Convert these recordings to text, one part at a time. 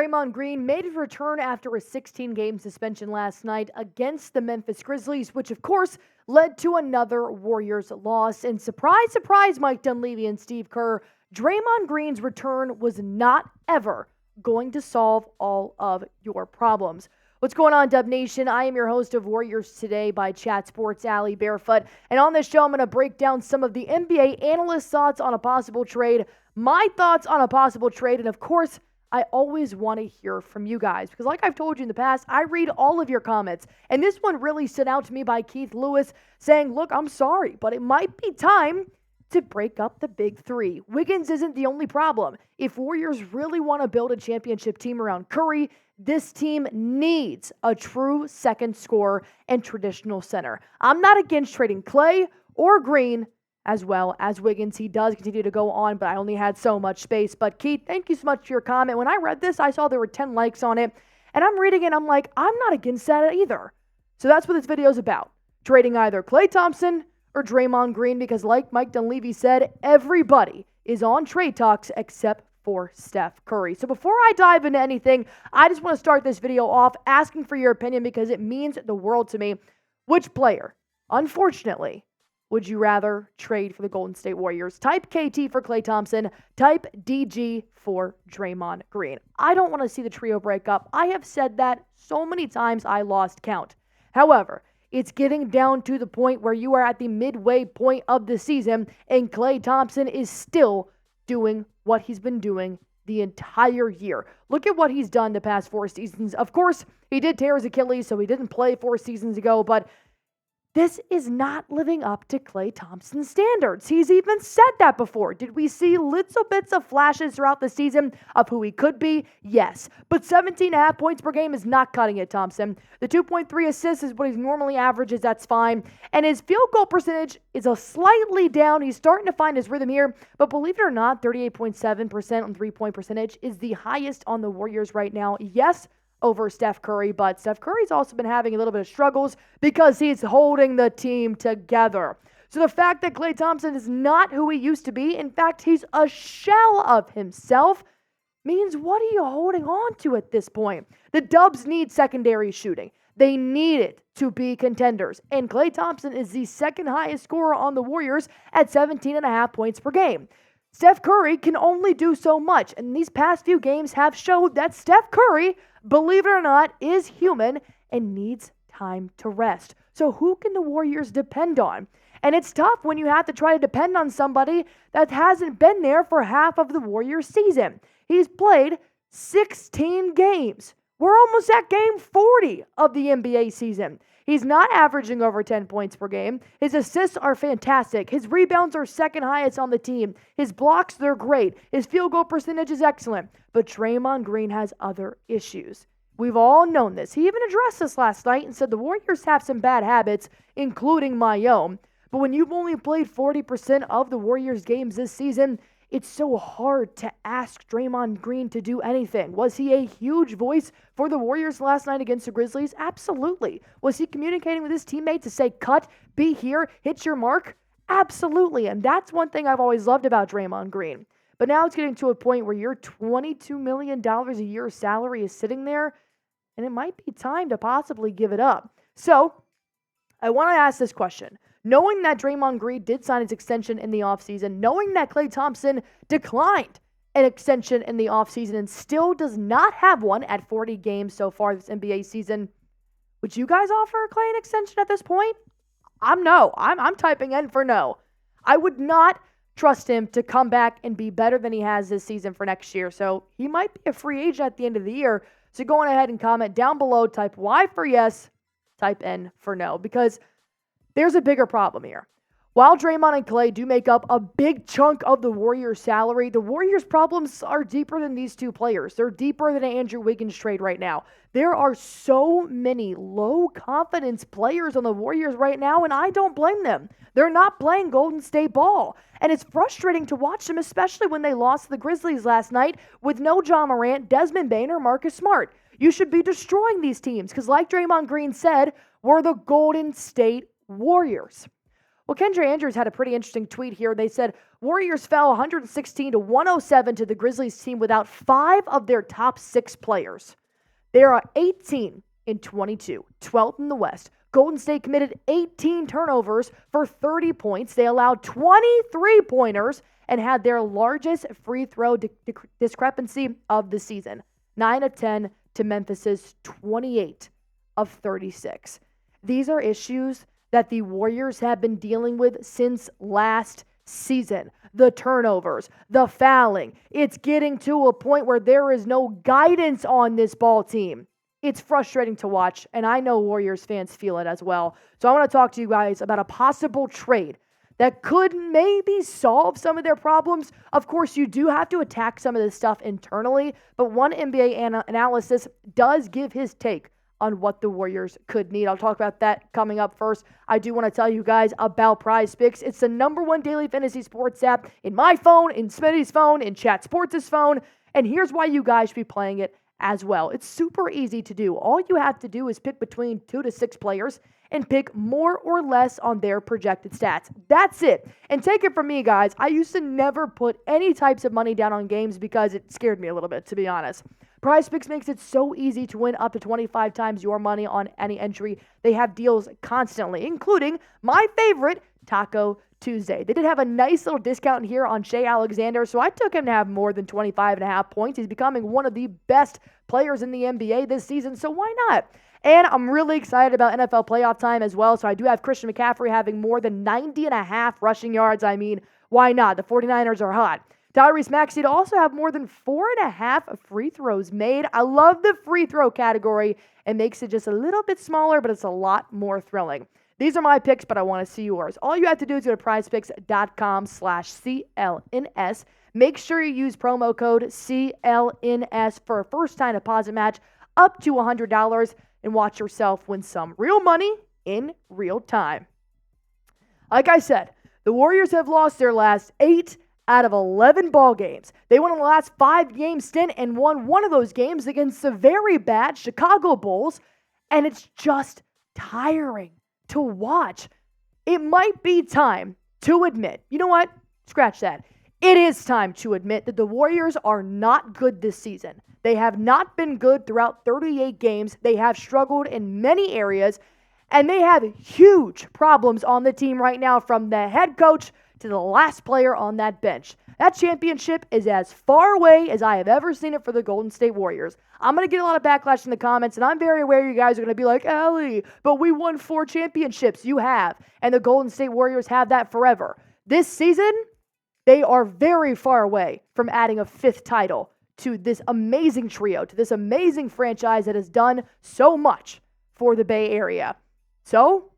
Draymond Green made his return after a 16-game suspension last night against the Memphis Grizzlies, which of course led to another Warriors loss. And surprise, surprise, Mike Dunleavy and Steve Kerr, Draymond Green's return was not ever going to solve all of your problems. What's going on, Dub Nation? I am your host of Warriors Today by Chat Sports, Allie Barefoot. And on this show, I'm going to break down some of the NBA analysts' thoughts on a possible trade, my thoughts on a possible trade, and of course, I always want to hear from you guys because like I've told you in the past, I read all of your comments. And this one really stood out to me by Keith Lewis saying, look, I'm sorry, but it might be time to break up the big three. Wiggins isn't the only problem. If Warriors really want to build a championship team around Curry, this team needs a true second scorer and traditional center. I'm not against trading Klay or Green as well as Wiggins. He does continue to go on, but I only had so much space. But Keith, thank you so much for your comment. When I read this, I saw there were 10 likes on it, and I'm reading it, I'm like, I'm not against that either. So that's what this video is about. Trading either Klay Thompson or Draymond Green, because like Mike Dunleavy said, everybody is on trade talks except for Steph Curry. So before I dive into anything, I just want to start this video off asking for your opinion because it means the world to me. Which player, unfortunately, would you rather trade for the Golden State Warriors? Type KT for Klay Thompson. Type DG for Draymond Green. I don't want to see the trio break up. I have said that so many times I lost count. However, it's getting down to the point where you are at the midway point of the season and Klay Thompson is still doing what he's been doing the entire year. Look at what he's done the past 4 seasons. Of course, he did tear his Achilles, so he didn't play 4 seasons ago, but this is not living up to Klay Thompson's standards. He's even said that before. Did we see little bits of flashes throughout the season of who he could be? Yes. But 17.5 points per game is not cutting it, Thompson. The 2.3 assists is what he normally averages. That's fine. And his field goal percentage is a slightly down. He's starting to find his rhythm here. But believe it or not, 38.7% on three-point percentage is the highest on the Warriors right now. Yes, over Steph Curry, but Steph Curry's also been having a little bit of struggles because he's holding the team together. So the fact that Klay Thompson is not who he used to be, in fact, he's a shell of himself, means what are you holding on to at this point? The Dubs need secondary shooting. They need it to be contenders. And Klay Thompson is the second highest scorer on the Warriors at 17.5 points per game. Steph Curry can only do so much, and these past few games have showed that Steph Curry, believe it or not, is human and needs time to rest. So who can the Warriors depend on? And it's tough when you have to try to depend on somebody that hasn't been there for half of the Warriors season. He's played 16 games. We're almost at game 40 of the NBA season. He's not averaging over 10 points per game. His assists are fantastic. His rebounds are second highest on the team. His blocks, they're great. His field goal percentage is excellent. But Draymond Green has other issues. We've all known this. He even addressed this last night and said the Warriors have some bad habits, including my own. But when you've only played 40% of the Warriors games this season, it's so hard to ask Draymond Green to do anything. Was he a huge voice for the Warriors last night against the Grizzlies? Absolutely. Was he communicating with his teammates to say, cut, be here, hit your mark? Absolutely. And that's one thing I've always loved about Draymond Green. But now it's getting to a point where your $22 million a year salary is sitting there, and it might be time to possibly give it up. So I want to ask this question. Knowing that Draymond Green did sign his extension in the offseason, knowing that Klay Thompson declined an extension in the offseason and still does not have one at 40 games so far this NBA season, would you guys offer Klay an extension at this point? I'm typing in for no. I would not trust him to come back and be better than he has this season for next year. So he might be a free agent at the end of the year. So go on ahead and comment down below. Type Y for yes, type N for no, because there's a bigger problem here. While Draymond and Klay do make up a big chunk of the Warriors' salary, the Warriors' problems are deeper than these two players. They're deeper than an Andrew Wiggins trade right now. There are so many low-confidence players on the Warriors right now, and I don't blame them. They're not playing Golden State ball. And it's frustrating to watch them, especially when they lost to the Grizzlies last night with no Ja Morant, Desmond Bane, or Marcus Smart. You should be destroying these teams because like Draymond Green said, we're the Golden State Warriors. Well, Kendra Andrews had a pretty interesting tweet here. They said Warriors fell 116 to 107 to the Grizzlies team without 5 of their top 6 players. They are 18 in 22, 12th in the West. Golden State committed 18 turnovers for 30 points. They allowed 23 pointers and had their largest free throw discrepancy of the season. 9 of 10 to Memphis's 28 of 36. These are issues that the Warriors have been dealing with since last season. The turnovers, the fouling. It's getting to a point where there is no guidance on this ball team. It's frustrating to watch, and I know Warriors fans feel it as well. So I want to talk to you guys about a possible trade that could maybe solve some of their problems. Of course, you do have to attack some of this stuff internally, but one NBA analysis does give his take on what the Warriors could need. I'll talk about that coming up first. I do want to tell you guys about PrizePicks. It's the #1 daily fantasy sports app in my phone, in Smitty's phone, in Chat Sports' phone, and here's why you guys should be playing it as well. It's super easy to do. All you have to do is pick between 2 to 6 players and pick more or less on their projected stats. That's it. And take it from me, guys. I used to never put any types of money down on games because it scared me a little bit, to be honest. PrizePicks makes it so easy to win up to 25 times your money on any entry. They have deals constantly, including my favorite, Taco Tuesday. They did have a nice little discount here on Shea Alexander, so I took him to have more than 25.5 points. He's becoming one of the best players in the NBA this season, so why not? And I'm really excited about NFL playoff time as well, so I do have Christian McCaffrey having more than 90.5 rushing yards. I mean, why not? The 49ers are hot. Tyrese Maxey to also have more than 4.5 free throws made. I love the free throw category. It makes it just a little bit smaller, but it's a lot more thrilling. These are my picks, but I want to see yours. All you have to do is go to prizepicks.com/CLNS. Make sure you use promo code CLNS for a first-time deposit match up to $100 and watch yourself win some real money in real time. Like I said, the Warriors have lost their last 8 out of 11 ball games. They won in the last 5-game stint and won one of those games against the very bad Chicago Bulls, and it's just tiring to watch. It might be time to admit, you know what? Scratch that. It is time to admit that the Warriors are not good this season. They have not been good throughout 38 games. They have struggled in many areas, and they have huge problems on the team right now, from the head coach to the last player on that bench. That championship is as far away as I have ever seen it for the Golden State Warriors. I'm going to get a lot of backlash in the comments, and I'm very aware you guys are going to be like, Allie, but we won 4 championships. You have, and the Golden State Warriors have that forever. This season, they are very far away from adding a 5th title to this amazing trio, to this amazing franchise that has done so much for the Bay Area. So,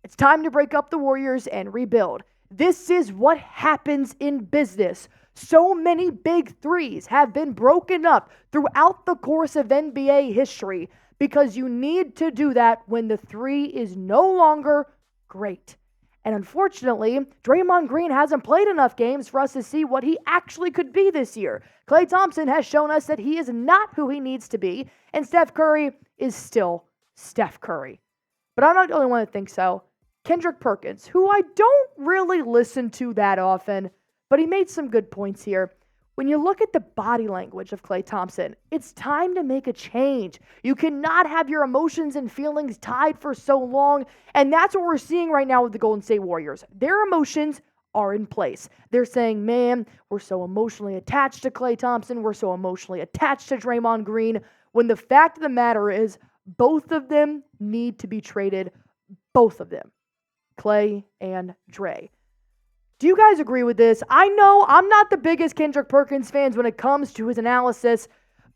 it's time to break up the Warriors and rebuild. This is what happens in business. So many big threes have been broken up throughout the course of NBA history because you need to do that when the 3 is no longer great. And unfortunately, Draymond Green hasn't played enough games for us to see what he actually could be this year. Klay Thompson has shown us that he is not who he needs to be, and Steph Curry is still Steph Curry. But I'm not the only one that thinks so. Kendrick Perkins, who I don't really listen to that often, but he made some good points here. When you look at the body language of Klay Thompson, it's time to make a change. You cannot have your emotions and feelings tied for so long, and that's what we're seeing right now with the Golden State Warriors. Their emotions are in place. They're saying, man, we're so emotionally attached to Klay Thompson, we're so emotionally attached to Draymond Green, when the fact of the matter is both of them need to be traded, both of them. Klay and Dre. Do you guys agree with this? I know I'm not the biggest Kendrick Perkins fans when it comes to his analysis,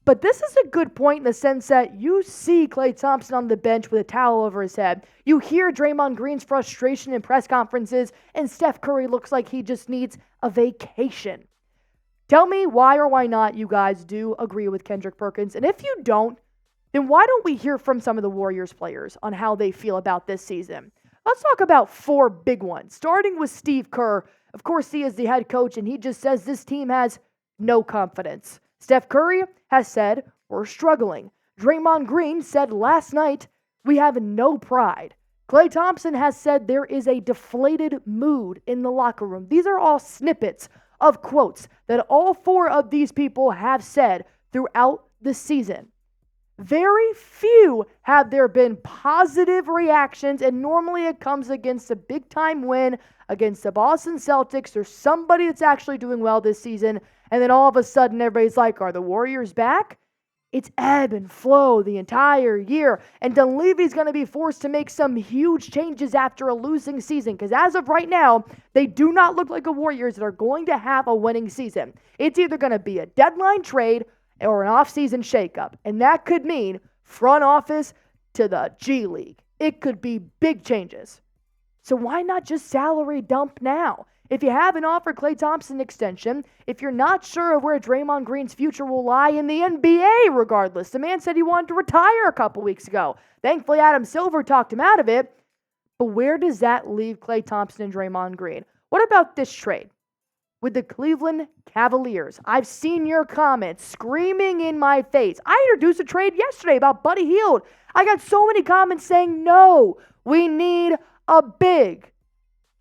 but this is a good point in the sense that you see Klay Thompson on the bench with a towel over his head. You hear Draymond Green's frustration in press conferences, and Steph Curry looks like he just needs a vacation. Tell me why or why not you guys do agree with Kendrick Perkins, and if you don't, then why don't we hear from some of the Warriors players on how they feel about this season? Let's talk about 4 big ones, starting with Steve Kerr. Of course, he is the head coach, and he just says this team has no confidence. Steph Curry has said, we're struggling. Draymond Green said last night, we have no pride. Klay Thompson has said there is a deflated mood in the locker room. These are all snippets of quotes that all four of these people have said throughout the season. Very few have there been positive reactions, and normally it comes against a big-time win against the Boston Celtics or somebody that's actually doing well this season, and then all of a sudden everybody's like, are the Warriors back? It's ebb and flow the entire year, and Dunleavy's going to be forced to make some huge changes after a losing season, because as of right now, they do not look like a Warriors that are going to have a winning season. It's either going to be a deadline trade or an offseason shakeup, and that could mean front office to the G League. It could be big changes. So why not just salary dump now? If you haven't offered Klay Thompson an extension, if you're not sure of where Draymond Green's future will lie in the NBA regardless, the man said he wanted to retire a couple weeks ago. Thankfully, Adam Silver talked him out of it. But where does that leave Klay Thompson and Draymond Green? What about this trade with the Cleveland Cavaliers? I've seen your comments screaming in my face. I introduced a trade yesterday about Buddy Hield. I got so many comments saying, no, we need a big.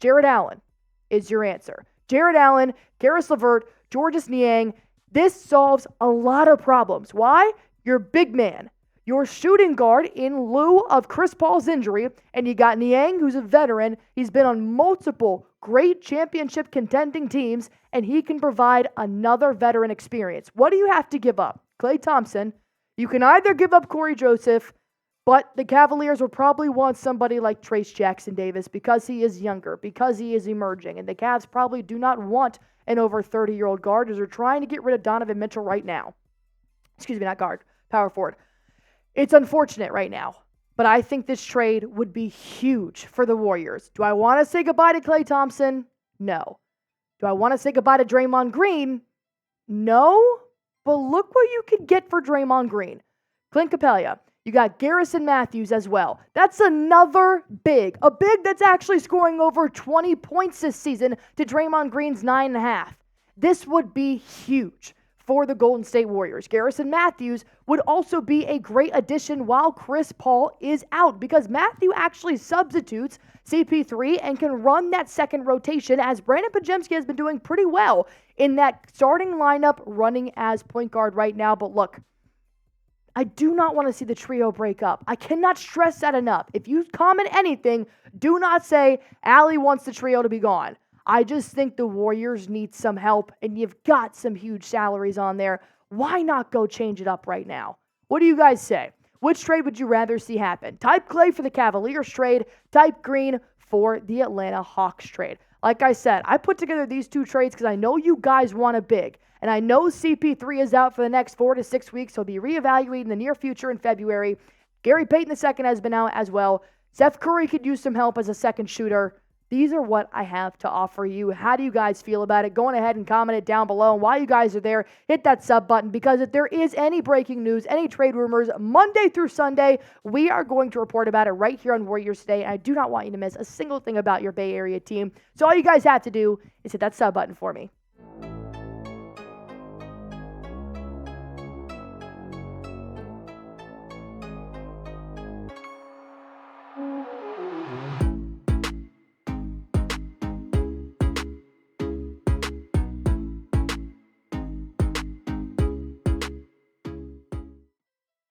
Jarrett Allen is your answer. Jarrett Allen, Karis LeVert, Georges Niang. This solves a lot of problems. Why? You're big man. Your shooting guard in lieu of Chris Paul's injury, and you got Niang, who's a veteran. He's been on multiple great championship contending teams, and he can provide another veteran experience. What do you have to give up? Klay Thompson. You can either give up Corey Joseph, but the Cavaliers will probably want somebody like Trace Jackson-Davis because he is younger, because he is emerging. And the Cavs probably do not want an over 30-year-old guard as they're trying to get rid of Donovan Mitchell right now. Excuse me, not guard, power forward. It's unfortunate right now, but I think this trade would be huge for the Warriors. Do I want to say goodbye to Klay Thompson? No. Do I want to say goodbye to Draymond Green? No. But look what you could get for Draymond Green. Clint Capela. You got Garrison Matthews as well. That's another big. A big that's actually scoring over 20 points this season to Draymond Green's 9.5. This would be huge for the Golden State Warriors. Garrison Matthews would also be a great addition while Chris Paul is out because Matthew actually substitutes CP3 and can run that second rotation as Brandon Podziemski has been doing pretty well in that starting lineup running as point guard right now. But look, I do not want to see the trio break up. I cannot stress that enough. If you comment anything, do not say Allie wants the trio to be gone. I just think the Warriors need some help, and you've got some huge salaries on there. Why not go change it up right now? What do you guys say? Which trade would you rather see happen? Type Klay for the Cavaliers trade. Type Green for the Atlanta Hawks trade. Like I said, I put together these two trades because I know you guys want a big. And I know CP3 is out for the next 4 to 6 weeks. He'll be reevaluated in the near future in February. Gary Payton II has been out as well. Seth Curry could use some help as a second shooter. These are what I have to offer you. How do you guys feel about it? Go on ahead and comment it down below. And while you guys are there, hit that sub button because if there is any breaking news, any trade rumors, Monday through Sunday, we are going to report about it right here on Warriors Today. And I do not want you to miss a single thing about your Bay Area team. So all you guys have to do is hit that sub button for me.